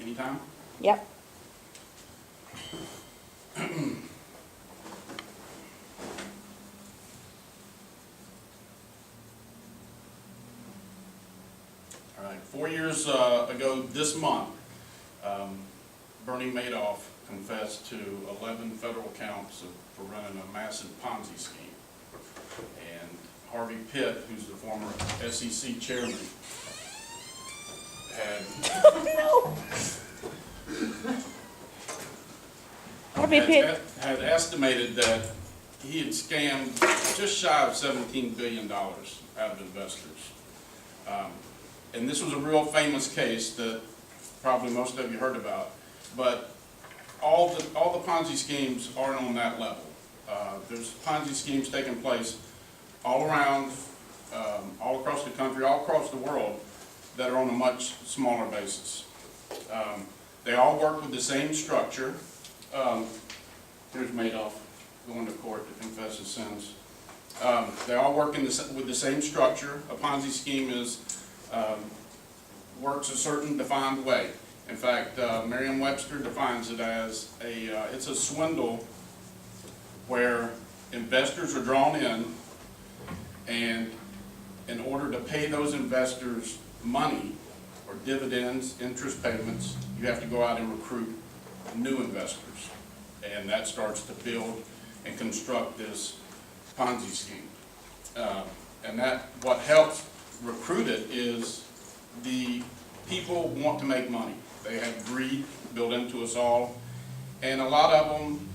Anytime? Yep. All right, 4 years ago this month, Bernie Madoff confessed to 11 federal counts for running a massive Ponzi scheme. And Harvey Pitt, who's the former SEC chairman, had estimated that he had scammed just shy of $17 billion out of investors. And this was a real famous case that probably most of you heard about. But all the Ponzi schemes aren't on that level. There's Ponzi schemes taking place all around, all across the country, all across the world, that are on a much smaller basis. They all work with the same structure. Here's Madoff going to court to confess his sins. They all work with the same structure. A Ponzi scheme works a certain defined way. In fact, Merriam-Webster defines it as it's a swindle where investors are drawn in, and in order to pay those investors money or dividends, interest payments, you have to go out and recruit new investors. And that starts to build and construct this Ponzi scheme. And what helps recruit it is the people want to make money. They have greed built into us all, and a lot of them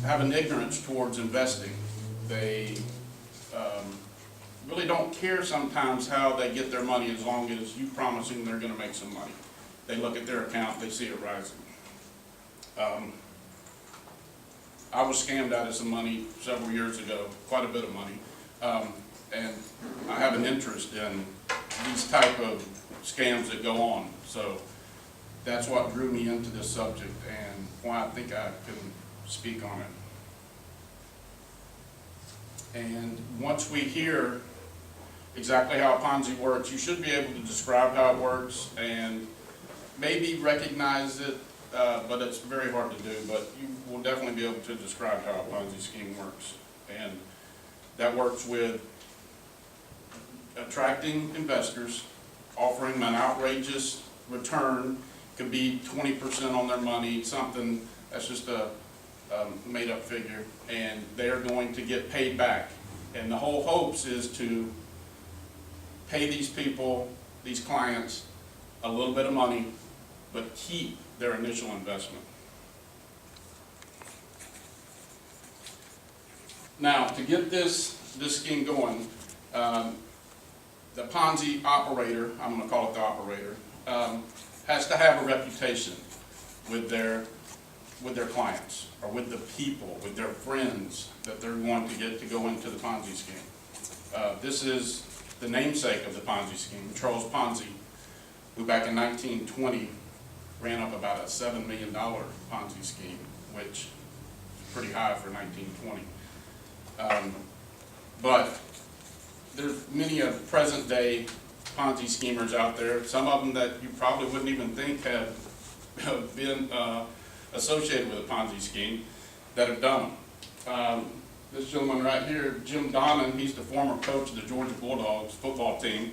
have an ignorance towards investing. They really don't care sometimes how they get their money, as long as you promise them they're going to make some money. They look at their account, they see it rising. I was scammed out of some money several years ago, quite a bit of money, and I have an interest in these type of scams that go on. So that's what drew me into this subject and why I think I can speak on it. And once we hear exactly how a Ponzi works, you should be able to describe how it works and maybe recognize it, but it's very hard to do. But you will definitely be able to describe how a Ponzi scheme works. And that works with attracting investors, offering them an outrageous return. Could be 20% on their money, something that's just a made-up figure, and they're going to get paid back. And the whole hopes is to pay these people, these clients, a little bit of money, but keep their initial investment. Now, to get this scheme going, the Ponzi operator, I'm going to call it the operator, has to have a reputation with their clients, or with the people, with their friends that they're going to get to go into the Ponzi scheme. This is the namesake of the Ponzi scheme, Charles Ponzi, who back in 1920 ran up about a $7 million Ponzi scheme, which is pretty high for 1920. But there's many of present-day Ponzi schemers out there, some of them that you probably wouldn't even think have been associated with a Ponzi scheme, that have done them. This gentleman right here, Jim Donnan, he's the former coach of the Georgia Bulldogs football team.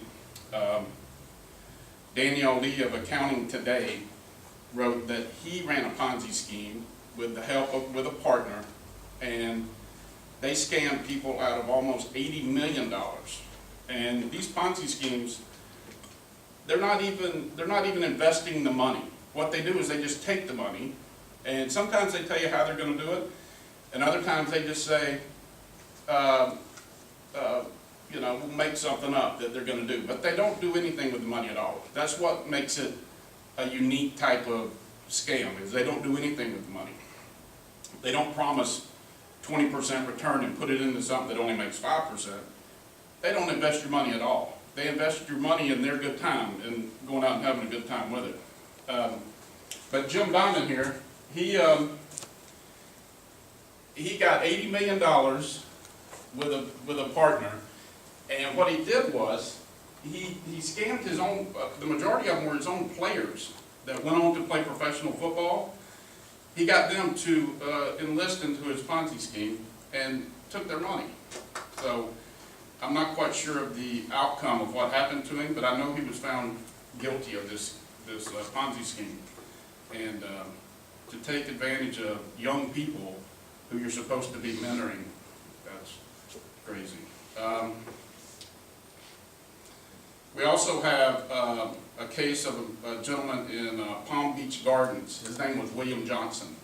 Danielle Lee of Accounting Today wrote that he ran a Ponzi scheme with the help with a partner, and they scammed people out of almost $80 million. And these Ponzi schemes, they're not even investing the money. What they do is they just take the money, and sometimes they tell you how they're going to do it, and other times they just say, we'll make something up that they're going to do. But they don't do anything with the money at all. That's what makes it a unique type of scam, is they don't do anything with the money. They don't promise 20% return and put it into something that only makes 5%. They don't invest your money at all. They invest your money in their good time and going out and having a good time with it. But Jim Donnan here, he got $80 million with a partner, and what he did was he scammed his own. The majority of them were his own players that went on to play professional football. He got them to enlist into his Ponzi scheme and took their money. So I'm not quite sure of the outcome of what happened to him, but I know he was found guilty of this Ponzi scheme. And to take advantage of young people who you're supposed to be mentoring, that's crazy. We also have a case of a gentleman in Palm Beach Gardens. His name was William Johnson.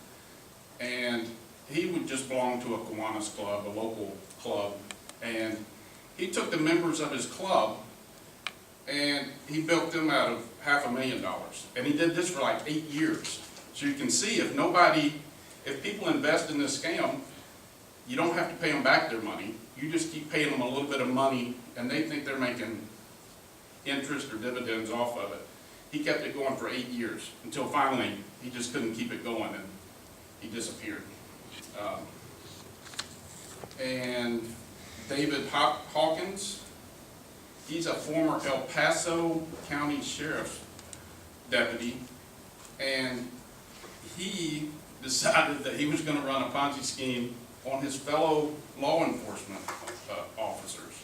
And he would just belong to a Kiwanis club, a local club. And he took the members of his club and he built them out of $500,000. And he did this for like 8 years. So you can see if people invest in this scam, you don't have to pay them back their money. You just keep paying them a little bit of money and they think they're making interest or dividends off of it. He kept it going for 8 years until finally he just couldn't keep it going and he disappeared. And David Hawkins, he's a former El Paso County Sheriff's deputy, and he decided that he was going to run a Ponzi scheme on his fellow law enforcement officers.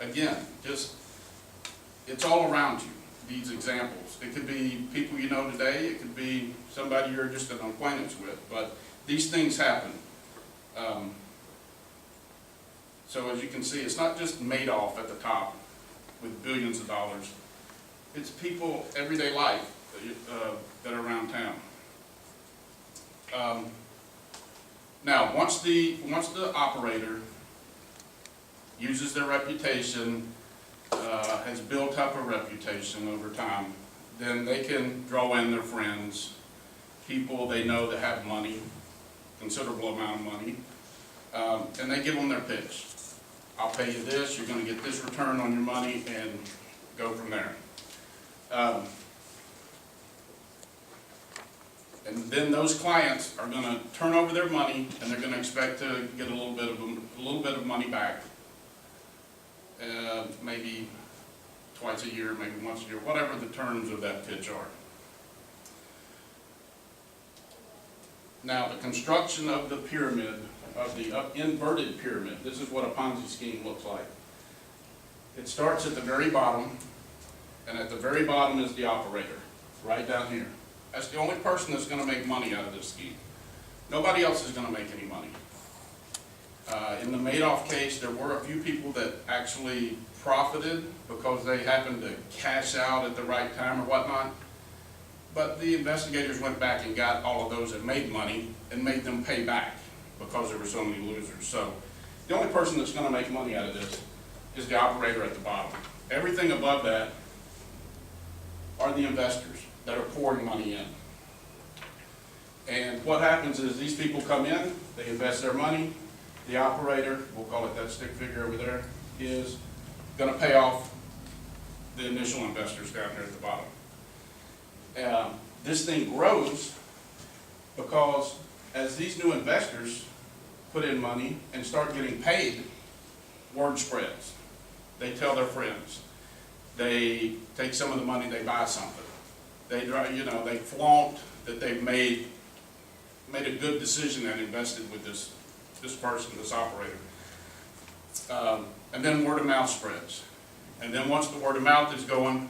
Again, it's all around you, these examples. It could be people you know today, it could be somebody you're just an acquaintance with, but these things happen. So as you can see, it's not just Madoff at the top with billions of dollars. It's people, everyday life that are around town. Now, once the operator uses their reputation, has built up a reputation over time, then they can draw in their friends, people they know that have money, considerable amount of money, and they give them their pitch. I'll pay you this, you're going to get this return on your money, and go from there. And then those clients are going to turn over their money, and they're going to expect to get a little bit of money back. Maybe twice a year, maybe once a year, whatever the terms of that pitch are. Now, the construction of the pyramid, of the inverted pyramid, this is what a Ponzi scheme looks like. It starts at the very bottom, and at the very bottom is the operator, right down here. That's the only person that's going to make money out of this scheme. Nobody else is going to make any money. In the Madoff case, there were a few people that actually profited because they happened to cash out at the right time or whatnot. But the investigators went back and got all of those that made money and made them pay back because there were so many losers. So the only person that's going to make money out of this is the operator at the bottom. Everything above that are the investors that are pouring money in. And what happens is these people come in, they invest their money, the operator, we'll call it that stick figure over there, is going to pay off the initial investors down here at the bottom. This thing grows because as these new investors put in money and start getting paid, word spreads. They tell their friends. They take some of the money, they buy something. They flaunt that they've made a good decision and invested with this person, this operator. And then word of mouth spreads. And then once the word of mouth is going,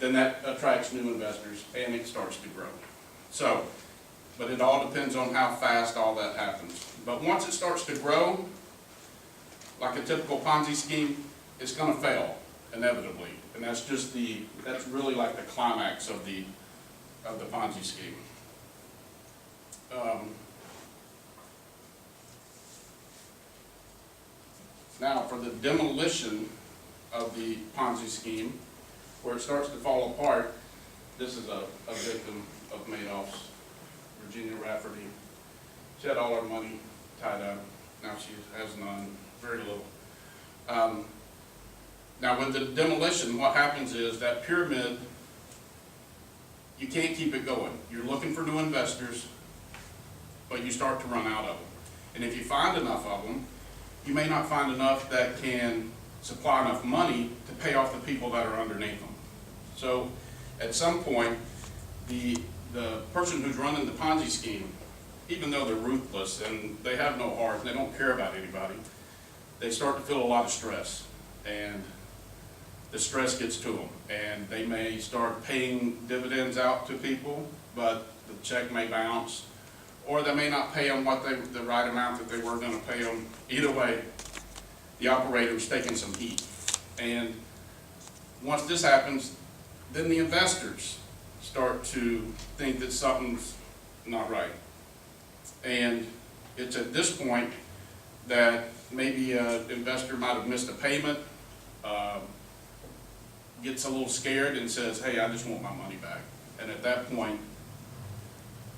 then that attracts new investors and it starts to grow. So, but it all depends on how fast all that happens. But once it starts to grow, like a typical Ponzi scheme, it's going to fail inevitably. And that's really like the climax of the Ponzi scheme. Now, for the demolition of the Ponzi scheme, where it starts to fall apart, this is a victim of Madoff's, Virginia Rafferty. She had all her money tied up. Now she has none, very little. Now with the demolition, what happens is that pyramid, you can't keep it going. You're looking for new investors, but you start to run out of them. And if you find enough of them, you may not find enough that can supply enough money to pay off the people that are underneath them. So at some point, the person who's running the Ponzi scheme, even though they're ruthless and they have no heart, and they don't care about anybody, they start to feel a lot of stress, and the stress gets to them, and they may start paying dividends out to people, but the check may bounce, or they may not pay them the right amount that they were going to pay them. Either way, the operator's taking some heat. And once this happens, then the investors start to think that something's not right. And it's at this point that maybe an investor might have missed a payment, gets a little scared and says, hey, I just want my money back. And at that point,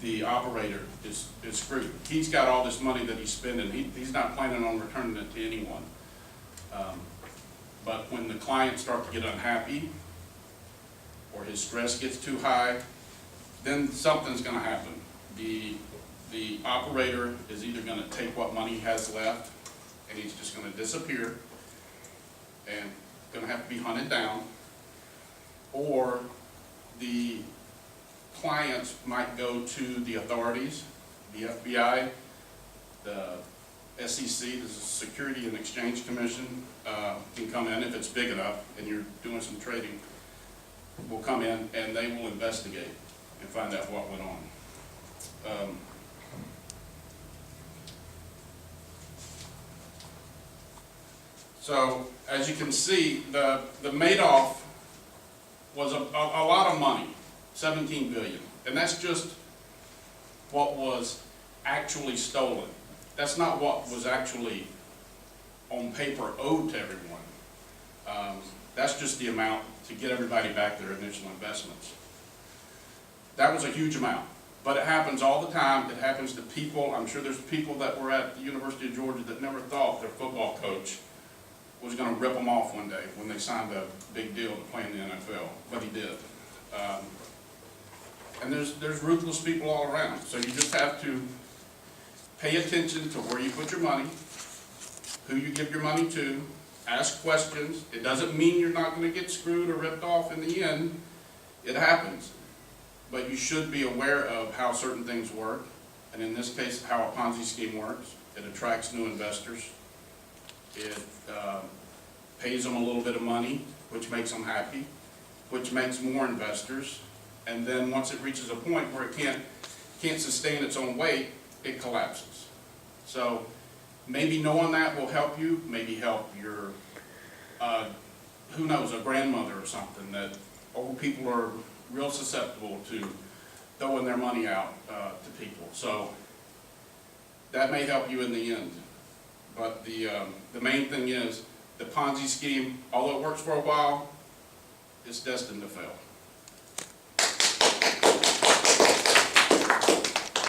the operator is screwed. He's got all this money that he's spending. He's not planning on returning it to anyone. But when the clients start to get unhappy, or his stress gets too high, then something's going to happen. The operator is either going to take what money he has left, and he's just going to disappear, and going to have to be hunted down, or the clients might go to the authorities, the FBI, the SEC, the Security and Exchange Commission, can come in if it's big enough and you're doing some trading, will come in and they will investigate and find out what went on. So as you can see, the Madoff was a lot of money, $17 billion, and that's just what was actually stolen. That's not what was actually on paper owed to everyone. That's just the amount to get everybody back their initial investments. That was a huge amount, but it happens all the time. It happens to people. I'm sure there's people that were at the University of Georgia that never thought their football coach was going to rip them off one day when they signed a big deal to play in the NFL, but he did. And there's ruthless people all around, so you just have to pay attention to where you put your money, who you give your money to, ask questions. It doesn't mean you're not going to get screwed or ripped off in the end. It happens. But you should be aware of how certain things work, and in this case, how a Ponzi scheme works. It attracts new investors. It pays them a little bit of money, which makes them happy, which makes more investors. And then once it reaches a point where it can't sustain its own weight, it collapses. So maybe knowing that will help you, maybe help your, who knows, a grandmother or something, that old people are real susceptible to throwing their money out to people. So that may help you in the end. But the main thing is, the Ponzi scheme, although it works for a while, it's destined to fail.